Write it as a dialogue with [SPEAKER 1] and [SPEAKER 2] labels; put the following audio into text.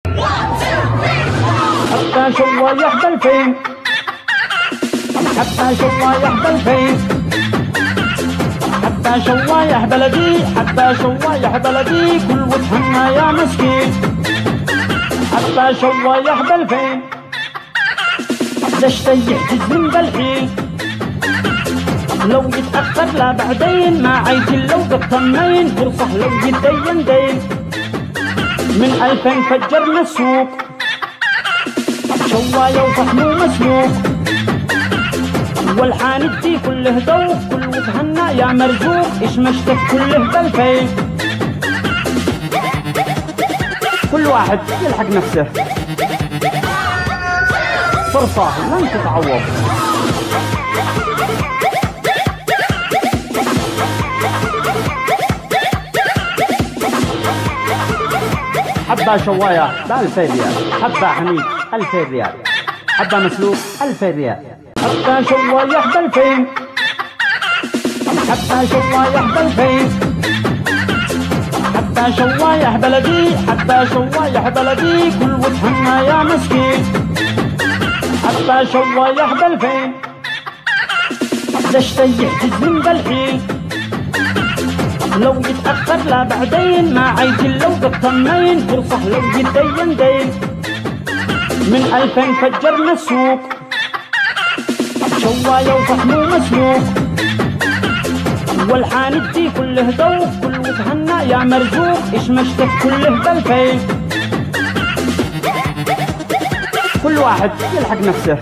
[SPEAKER 1] حتى شوايح بالفين، حتى شوايح بالفين، حتى شوايح بلدي، حتى شوايح بلدي كل وجهنا يا مسكين. حتى شوايح بالفين دشتي يحجز من بالحين، لو يتأخر لا بعدين ما عايزين لو قطمين، فرصة لو يتدين دين. من 2000 فجرنا السوق، شواية وفحم ومسلوق، والحان دي كله ذوق، كل وجهنا يا مرزوق، ايش مشتك كله بالفين. كل واحد يلحق نفسه، فرصة لن تتعوض. حبة شواية ب2000 ريال، حبة حميد 2000 ريال، حبة مسلوق 2000 ريال. حتى شوايح بالفين، حتى شوايح بالفين، حتى شوايح بلدي، حتى شوايح بلدي كل وجهنا يا مسكين. حتى شوايح بالفين دشتي يحجز من بالحين، لو يتأخر لا بعدين ما عايزين لو قطمين، فرصة لو يتدين دين. من 2000 فجرنا السوق، شواية وفحم ومسلوق، والحان دي كله ذوق، كل وجهنا يا مرزوق، ايش مشتك كله بالفين. كل واحد يلحق نفسه.